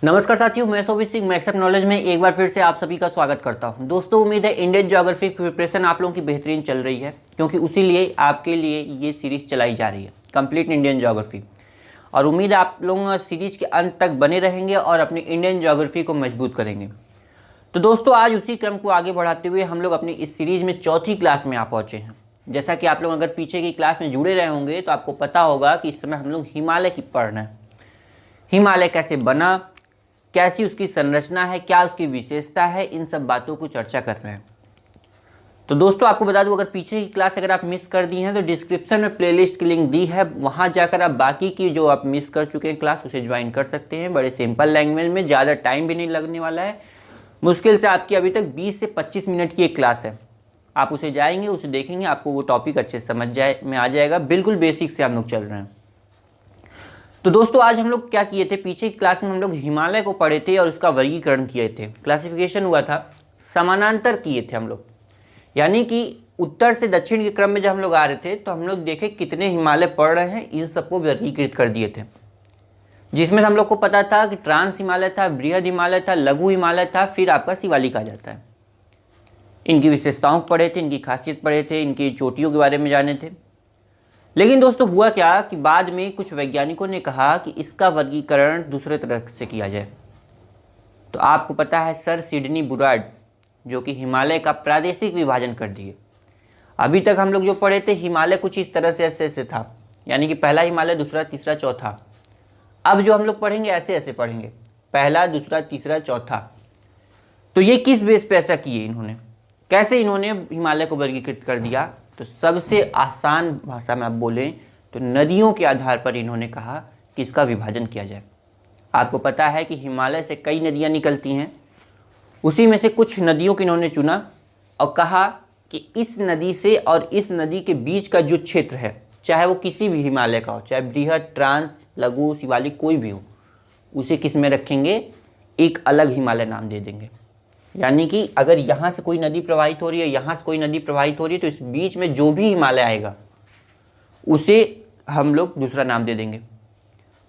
नमस्कार साथियों, मैं सोभित सिंह मैक्सअप नॉलेज में एक बार फिर से आप सभी का स्वागत करता हूं। दोस्तों, उम्मीद है इंडियन ज्योग्राफी प्रिपरेशन आप लोगों की बेहतरीन चल रही है, क्योंकि उसी लिए आपके लिए ये सीरीज चलाई जा रही है कंप्लीट इंडियन ज्योग्राफी। और उम्मीद है आप लोग सीरीज के अंत तक बने रहेंगे और अपनी इंडियन ज्योग्राफी को मजबूत करेंगे। तो दोस्तों, आज उसी क्रम को आगे बढ़ाते हुए हम लोग अपनी इस सीरीज में चौथी क्लास में आ पहुँचे हैं। जैसा कि आप लोग अगर पीछे की क्लास में जुड़े रहे होंगे तो आपको पता होगा कि इस समय हम लोग हिमालय की पढ़ रहे हैं। हिमालय कैसे बना, कैसी उसकी संरचना है, क्या उसकी विशेषता है, इन सब बातों को चर्चा कर रहे हैं। तो दोस्तों, आपको बता दूं, अगर पीछे की क्लास अगर आप मिस कर दी हैं तो डिस्क्रिप्शन में प्लेलिस्ट की लिंक दी है, वहां जाकर आप बाकी की जो आप मिस कर चुके हैं क्लास उसे ज्वाइन कर सकते हैं। बड़े सिंपल लैंग्वेज में, ज़्यादा टाइम भी नहीं लगने वाला है। मुश्किल से आपकी अभी तक 20 से 25 मिनट की एक क्लास है। आप उसे जाएंगे, उसे देखेंगे, आपको वो टॉपिक अच्छे से समझ में आ जाएगा। बिल्कुल बेसिक से हम लोग चल रहे हैं। तो दोस्तों, आज हम लोग क्या किए थे, पीछे की क्लास में हम लोग हिमालय को पढ़े थे और उसका वर्गीकरण किए थे, क्लासिफिकेशन हुआ था, समानांतर किए थे हम लोग। यानी कि उत्तर से दक्षिण के क्रम में जब हम लोग आ रहे थे तो हम लोग देखे कितने हिमालय पढ़ रहे हैं, इन सबको वर्गीकृत कर दिए थे। जिसमें हम लोग को पता था कि ट्रांस हिमालय था, बृहद हिमालय था, लघु हिमालय था, फिर आपका शिवालिक आ जाता है। इनकी विशेषताओं पढ़े थे, इनकी खासियत पढ़े थे, इनकी चोटियों के बारे में जाने थे। लेकिन दोस्तों, हुआ क्या कि बाद में कुछ वैज्ञानिकों ने कहा कि इसका वर्गीकरण दूसरे तरह से किया जाए। तो आपको पता है सर सिडनी बुराड, जो कि हिमालय का प्रादेशिक विभाजन कर दिए। अभी तक हम लोग जो पढ़े थे हिमालय कुछ इस तरह से ऐसे ऐसे था, यानी कि पहला हिमालय, दूसरा, तीसरा, चौथा। अब जो हम लोग पढ़ेंगे ऐसे ऐसे पढ़ेंगे, पहला, दूसरा, तीसरा, चौथा। तो ये किस बेस पे ऐसा किए इन्होंने, कैसे इन्होंने हिमालय को वर्गीकृत कर दिया? तो सबसे आसान भाषा में आप बोलें तो नदियों के आधार पर इन्होंने कहा कि इसका विभाजन किया जाए। आपको पता है कि हिमालय से कई नदियां निकलती हैं, उसी में से कुछ नदियों को इन्होंने चुना और कहा कि इस नदी से और इस नदी के बीच का जो क्षेत्र है, चाहे वो किसी भी हिमालय का हो, चाहे बृहद, ट्रांस, लघु, शिवालिक कोई भी हो, उसे किस में रखेंगे, एक अलग हिमालय नाम दे देंगे। यानी कि अगर यहाँ से कोई नदी प्रवाहित हो रही है, यहाँ से कोई नदी प्रवाहित हो रही है, तो इस बीच में जो भी हिमालय आएगा उसे हम लोग दूसरा नाम दे देंगे।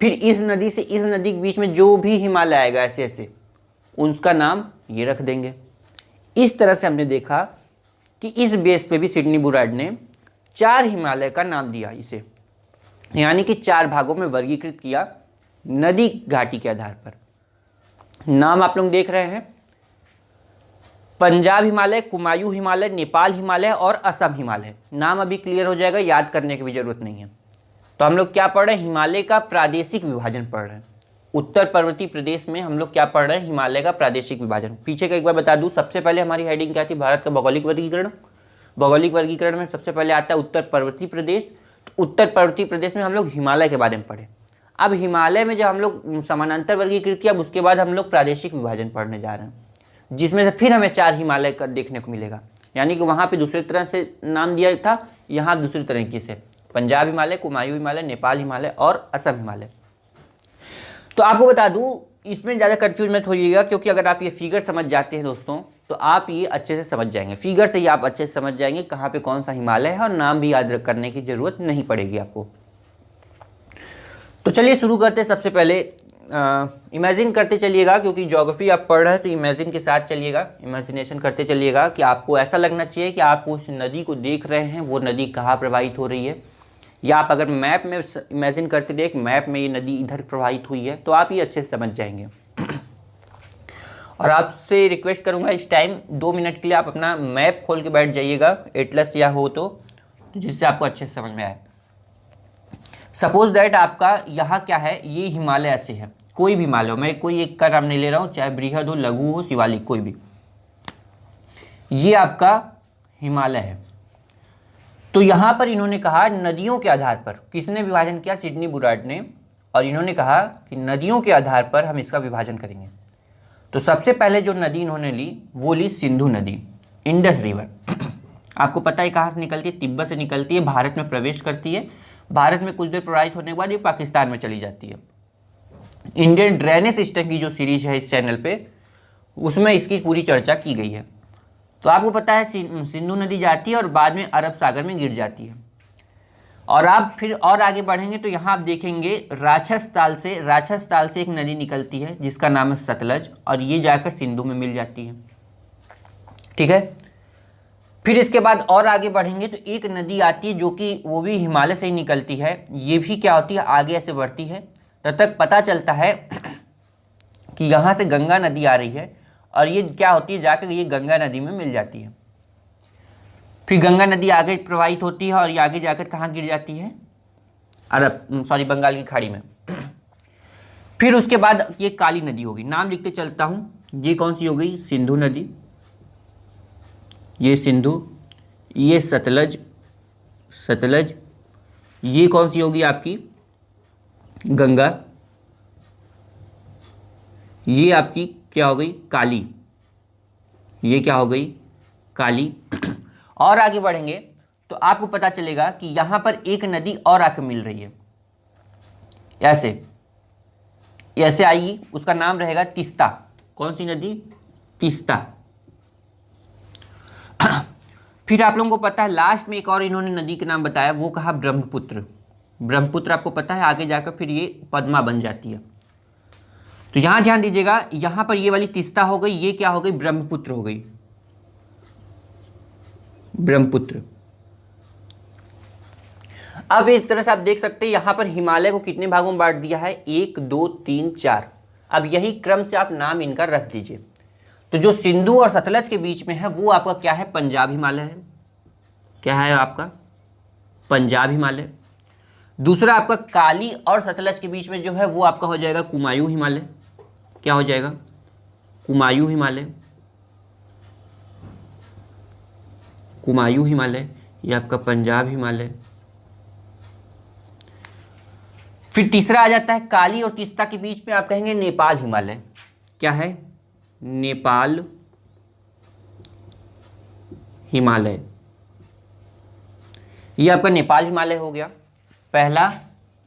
फिर इस नदी से इस नदी के बीच में जो भी हिमालय आएगा ऐसे ऐसे, उसका नाम ये रख देंगे। इस तरह से हमने देखा कि इस बेस पे भी सिडनी बुराड ने 4 हिमालय का नाम दिया इसे, यानी कि 4 भागों में वर्गीकृत किया नदी घाटी के आधार पर। नाम आप लोग देख रहे हैं, पंजाब हिमालय, कुमायूं हिमालय, नेपाल हिमालय और असम हिमालय। नाम अभी क्लियर हो जाएगा, याद करने की भी जरूरत नहीं है। तो हम लोग क्या पढ़ रहे हैं, हिमालय का प्रादेशिक विभाजन पढ़ रहे हैं। उत्तर पर्वतीय प्रदेश में हम लोग क्या पढ़ रहे हैं, हिमालय का प्रादेशिक विभाजन। पीछे का एक बार बता दूं, सबसे पहले हमारी हेडिंग क्या थी, भारत का भौगोलिक वर्गीकरण। भौगोलिक वर्गीकरण में सबसे पहले आता है उत्तर पर्वतीय प्रदेश। तो उत्तर पर्वतीय प्रदेश में हम लोग हिमालय के बारे में पढ़े। अब हिमालय में जब हम लोग समानांतर वर्गीकृत किया, उसके बाद हम लोग प्रादेशिक विभाजन पढ़ने जा रहे हैं, जिसमें से फिर हमें 4 हिमालय का देखने को मिलेगा। यानी कि वहाँ पे दूसरे तरह से नाम दिया था, यहाँ दूसरी तरीके से, पंजाब हिमालय, कुमायूं हिमालय, नेपाल हिमालय और असम हिमालय। तो आपको बता दूँ, इसमें ज़्यादा कंफ्यूज मत होइएगा, क्योंकि अगर आप ये फिगर समझ जाते हैं दोस्तों तो आप ये अच्छे से समझ जाएंगे। फिगर से ही आप अच्छे से समझ जाएंगे कहाँ पर कौन सा हिमालय है, और नाम भी याद करने की ज़रूरत नहीं पड़ेगी आपको। तो चलिए शुरू करते हैं। सबसे पहले इमेजिन करते चलिएगा, क्योंकि ज्योग्राफी आप पढ़ रहे हैं तो इमेजिन के साथ चलिएगा, इमेजिनेशन करते चलिएगा कि आपको ऐसा लगना चाहिए कि आप उस नदी को देख रहे हैं, वो नदी कहाँ प्रवाहित हो रही है। या आप अगर मैप में इमेजिन करते देख, मैप में ये नदी इधर प्रवाहित हुई है, तो आप ये अच्छे से समझ जाएंगे। और आपसे रिक्वेस्ट करूँगा, इस टाइम 2 मिनट के लिए आप अपना मैप खोल के बैठ जाइएगा, एटलस या हो तो जिससे आपको अच्छे से समझ में आए। सपोज दैट आपका यहाँ क्या है, ये हिमालय ऐसे है, कोई भी हिमालय हो, मैं कोई एक का नाम नहीं ले रहा हूँ, चाहे बृहद हो, लघु हो, शिवालिक, कोई भी, ये आपका हिमालय है। तो यहाँ पर इन्होंने कहा नदियों के आधार पर, किसने विभाजन किया, सिडनी बुराड ने, और इन्होंने कहा कि नदियों के आधार पर हम इसका विभाजन करेंगे। तो सबसे पहले जो नदी इन्होंने ली वो ली सिंधु नदी, इंडस रिवर। आपको पता है कहाँ से निकलती है, तिब्बत से निकलती है, भारत में प्रवेश करती है, भारत में कुछ देर प्रवाहित होने के बाद ये पाकिस्तान में चली जाती है। इंडियन ड्रेनेज सिस्टम की जो सीरीज है इस चैनल पे, उसमें इसकी पूरी चर्चा की गई है। तो आपको पता है सिंधु नदी जाती है और बाद में अरब सागर में गिर जाती है। और आप फिर और आगे बढ़ेंगे तो यहाँ आप देखेंगे राक्षस ताल से एक नदी निकलती है जिसका नाम है सतलज, और ये जाकर सिंधु में मिल जाती है। ठीक है, फिर इसके बाद और आगे बढ़ेंगे तो एक नदी आती है जो कि वो भी हिमालय से ही निकलती है। ये भी क्या होती है, आगे ऐसे बढ़ती है, तब तक पता चलता है कि यहाँ से गंगा नदी आ रही है, और ये क्या होती है, जाकर ये गंगा नदी में मिल जाती है। फिर गंगा नदी आगे प्रवाहित होती है और ये आगे जाकर कहाँ गिर जाती है, बंगाल की खाड़ी में। फिर उसके बाद ये काली नदी होगी, नाम लिखते चलता हूँ। ये कौन सी हो गई, सिंधु नदी, ये सिंधु, ये सतलज, ये कौन सी होगी आपकी, गंगा, ये आपकी क्या हो गई, काली, ये क्या हो गई, काली। और आगे बढ़ेंगे तो आपको पता चलेगा कि यहां पर एक नदी और आकर मिल रही है, ऐसे आएगी, उसका नाम रहेगा तीस्ता। कौन सी नदी, तीस्ता। फिर आप लोगों को पता है लास्ट में एक और इन्होंने नदी का नाम बताया, वो कहा ब्रह्मपुत्र आपको पता है, आगे जाकर फिर ये पद्मा बन जाती है। तो यहां ध्यान दीजिएगा, यहां पर ये वाली तीस्ता हो गई, ये क्या हो गई, ब्रह्मपुत्र हो गई, ब्रह्मपुत्र। अब इस तरह से आप देख सकते हैं यहां पर हिमालय को कितने भागों में बांट दिया है, 1 2 3 4। अब यही क्रम से आप नाम इनका रख दीजिए। तो जो सिंधु और सतलज के बीच में है वो आपका क्या है, पंजाब हिमालय है। क्या है आपका, पंजाब हिमालय। दूसरा आपका काली और सतलज के बीच में जो है वो आपका हो जाएगा कुमायूं हिमालय। क्या हो जाएगा, कुमायूं हिमालय, ये आपका पंजाब हिमालय। फिर तीसरा आ जाता है काली और तीस्ता के बीच में आप कहेंगे नेपाल हिमालय। क्या है, नेपाल हिमालय, ये आपका नेपाल हिमालय हो गया। पहला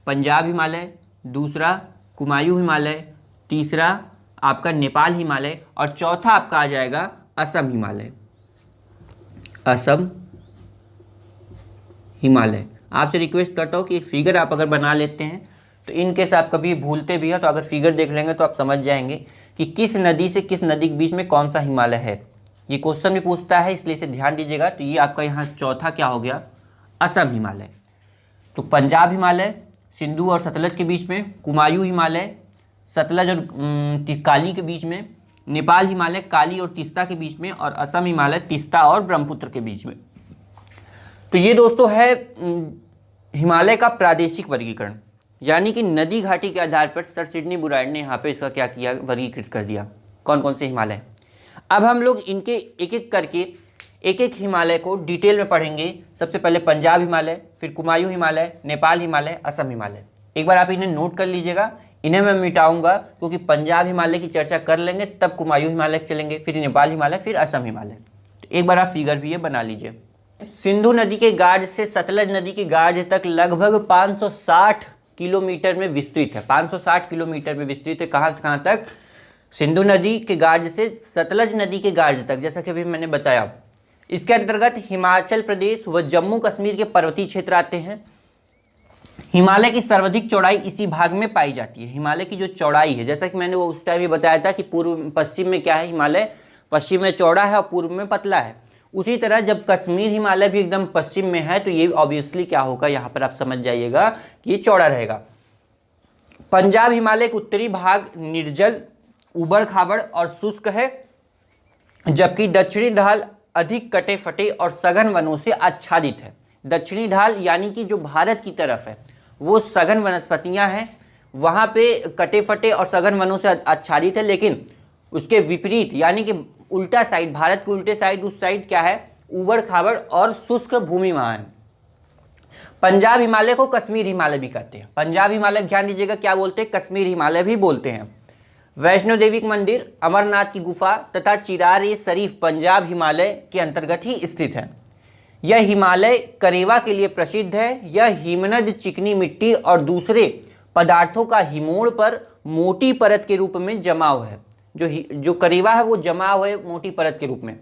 पंजाब हिमालय, दूसरा कुमायूं हिमालय, तीसरा आपका नेपाल हिमालय, और चौथा आपका आ जाएगा असम हिमालय, असम हिमालय। आपसे रिक्वेस्ट करता हूँ कि एक फिगर आप अगर बना लेते हैं तो इनकेस आप कभी भूलते भी हैं तो अगर फिगर देख लेंगे तो आप समझ जाएंगे कि किस नदी से किस नदी के बीच में कौन सा हिमालय है। ये क्वेश्चन भी पूछता है, इसलिए इसे ध्यान दीजिएगा। तो ये आपका यहाँ चौथा क्या हो गया, असम हिमालय। तो पंजाब हिमालय, सिंधु और सतलज के बीच में, कुमायूं हिमालय सतलज और काली के बीच में, नेपाल हिमालय काली और तीस्ता के बीच में, और असम हिमालय तीस्ता और ब्रह्मपुत्र के बीच में। तो ये दोस्तों है हिमालय का प्रादेशिक वर्गीकरण, यानी कि नदी घाटी के आधार पर सर सिडनी बुराइड ने यहाँ पे इसका क्या किया, वर्गीकृत कर दिया कौन कौन से हिमालय। अब हम लोग इनके एक एक करके एक एक हिमालय को डिटेल में पढ़ेंगे। सबसे पहले पंजाब हिमालय, फिर कुमायूं हिमालय, नेपाल हिमालय, असम हिमालय। एक बार आप इन्हें नोट कर लीजिएगा, इन्हें मैं मिटाऊंगा क्योंकि पंजाब हिमालय की चर्चा कर लेंगे तब कुमायूं हिमालय चलेंगे, फिर नेपाल हिमालय, फिर असम हिमालय। तो एक बार आप फिगर भी ये बना लीजिए। सिंधु नदी के गार्ज से सतलज नदी के गार्ज तक लगभग 560 किलोमीटर में विस्तृत है। 560 किलोमीटर में विस्तृत है। कहाँ से कहाँ तक, सिंधु नदी के गार्ज से सतलज नदी के गार्ज तक, जैसा कि अभी मैंने बताया। इसके अंतर्गत हिमाचल प्रदेश व जम्मू कश्मीर के पर्वतीय क्षेत्र आते हैं। हिमालय की सर्वाधिक चौड़ाई इसी भाग में पाई जाती है। हिमालय की जो चौड़ाई है, जैसा कि मैंने वो उस टाइम भी बताया था कि पूर्व पश्चिम में क्या है, हिमालय पश्चिम में चौड़ा है और पूर्व में पतला है। उसी तरह जब कश्मीर हिमालय भी एकदम पश्चिम में है तो ये ऑब्वियसली क्या होगा, यहाँ पर आप समझ जाइएगा कि ये चौड़ा रहेगा। पंजाब हिमालय का उत्तरी भाग निर्जल, उबड़ खाबड़ और शुष्क है, जबकि दक्षिणी ढाल अधिक कटे फटे और सघन वनों से आच्छादित है। दक्षिणी ढाल यानी कि जो भारत की तरफ है वो सघन वनस्पतियां हैं, वहाँ पे कटे फटे और सघन वनों से आच्छादित है। लेकिन उसके विपरीत यानी कि उल्टा साइड, भारत के उल्टे साइड, उस साइड क्या है, उबड़ खाबड़ और शुष्क भूमि वहाँ है। पंजाब हिमालय को कश्मीर हिमालय भी कहते हैं। पंजाब हिमालय ध्यान दीजिएगा क्या बोलते हैं, कश्मीर हिमालय भी बोलते हैं। वैष्णो देवी का मंदिर, अमरनाथ की गुफा तथा चिरार शरीफ पंजाब हिमालय के अंतर्गत ही स्थित है। यह हिमालय करेवा के लिए प्रसिद्ध है। यह हिमनद, चिकनी मिट्टी और दूसरे पदार्थों का हिमोड़ पर मोटी परत के रूप में जमाव है। जो करेवा है वो जमाव है मोटी परत के रूप में।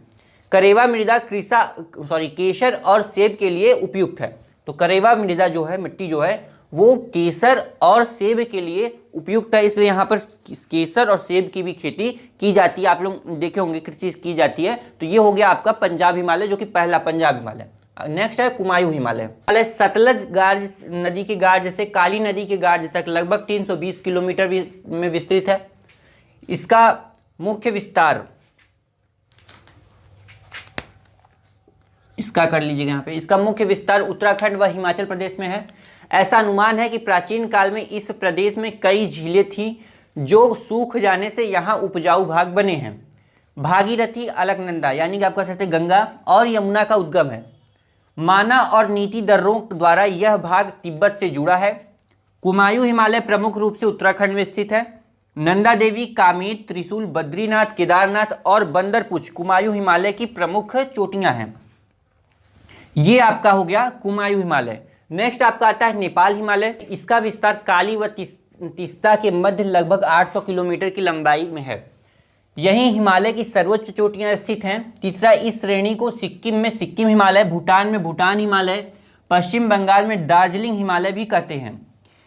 करेवा मृदा केसर और सेब के लिए उपयुक्त है। तो करेवा मृदा जो है, मिट्टी जो है वो केसर और सेब के लिए उपयुक्त है, इसलिए यहाँ पर केसर और सेब की भी खेती की जाती है। आप लोग देखे होंगे कृषि की जाती है। तो ये हो गया आपका पंजाब हिमालय, जो कि पहला पंजाब हिमालय। नेक्स्ट है कुमायूं हिमालय। सतलज गार्ज नदी के गार्ज से काली नदी के गार्ज तक लगभग 320 किलोमीटर में विस्तृत है। इसका मुख्य विस्तार, इसका कर लीजिएगा यहाँ पे, इसका मुख्य विस्तार उत्तराखंड व हिमाचल प्रदेश में है। ऐसा अनुमान है कि प्राचीन काल में इस प्रदेश में कई झीलें थीं जो सूख जाने से यहाँ उपजाऊ भाग बने हैं। भागीरथी, अलकनंदा यानी कि आप कह सकते हैं गंगा और यमुना का उद्गम है। माना और नीति दर्रों द्वारा यह भाग तिब्बत से जुड़ा है। कुमायूं हिमालय प्रमुख रूप से उत्तराखंड में स्थित है। नंदा देवी, कामेत, त्रिशूल, बद्रीनाथ, केदारनाथ और बंदरपुछ कुमायूं हिमालय की प्रमुख चोटियां हैं। ये आपका हो गया कुमायूं हिमालय। नेक्स्ट आपका आता है नेपाल हिमालय। इसका विस्तार काली व तीस्ता के मध्य लगभग 800 किलोमीटर की लंबाई में है। यहीं हिमालय की सर्वोच्च चोटियां स्थित हैं। तीसरा, इस श्रेणी को सिक्किम में सिक्किम हिमालय, भूटान में भूटान हिमालय, पश्चिम बंगाल में दार्जिलिंग हिमालय भी कहते हैं।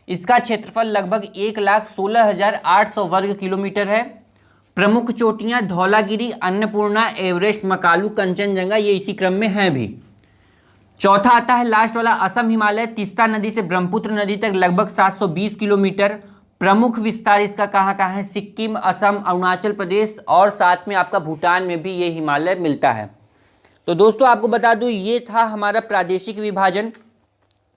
इसका क्षेत्रफल लगभग 1,16,800 वर्ग किलोमीटर है। प्रमुख चोटियां धौलागिरी, अन्नपूर्णा, एवरेस्ट, मकालू, कंचनजंगा, ये इसी क्रम में हैं भी। चौथा आता है लास्ट वाला असम हिमालय। तीस्ता नदी से ब्रह्मपुत्र नदी तक लगभग 720 किलोमीटर। प्रमुख विस्तार इसका कहाँ कहाँ है? सिक्किम, असम, अरुणाचल प्रदेश और साथ में आपका भूटान में भी ये हिमालय मिलता है। तो दोस्तों आपको बता दूं ये था हमारा प्रादेशिक विभाजन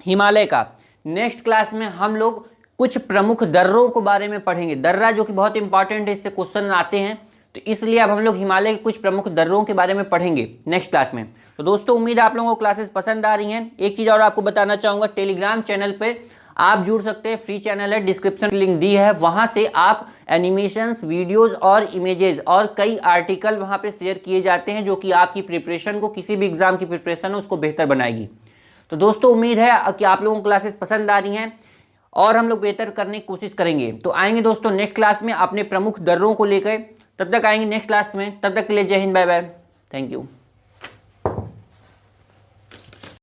हिमालय का। नेक्स्ट क्लास में हम लोग कुछ प्रमुख दर्रों के बारे में पढ़ेंगे। दर्रा जो कि बहुत इंपॉर्टेंट है, इससे क्वेश्चन आते हैं, तो इसलिए अब हम लोग हिमालय के कुछ प्रमुख दर्रों के बारे में पढ़ेंगे नेक्स्ट क्लास में। तो दोस्तों उम्मीद है आप लोगों को क्लासेस पसंद आ रही हैं। एक चीज़ और आपको बताना चाहूँगा, टेलीग्राम चैनल पर आप जुड़ सकते हैं, फ्री चैनल है, डिस्क्रिप्शन लिंक दी है, वहाँ से आप एनिमेशंस, वीडियोस और इमेजेस और कई आर्टिकल वहाँ पे शेयर किए जाते हैं, जो कि आपकी प्रिपरेशन को, किसी भी एग्जाम की प्रिपरेशन हो उसको बेहतर बनाएगी। तो दोस्तों उम्मीद है कि आप लोगों को क्लासेस पसंद आ रही हैं और हम लोग बेहतर करने की कोशिश करेंगे। तो आएंगे दोस्तों नेक्स्ट क्लास में अपने प्रमुख दर्रों को लेकर। तब तक आएंगे नेक्स्ट क्लास में, तब तक के लिए जय हिंद, बाय बाय, थैंक यू।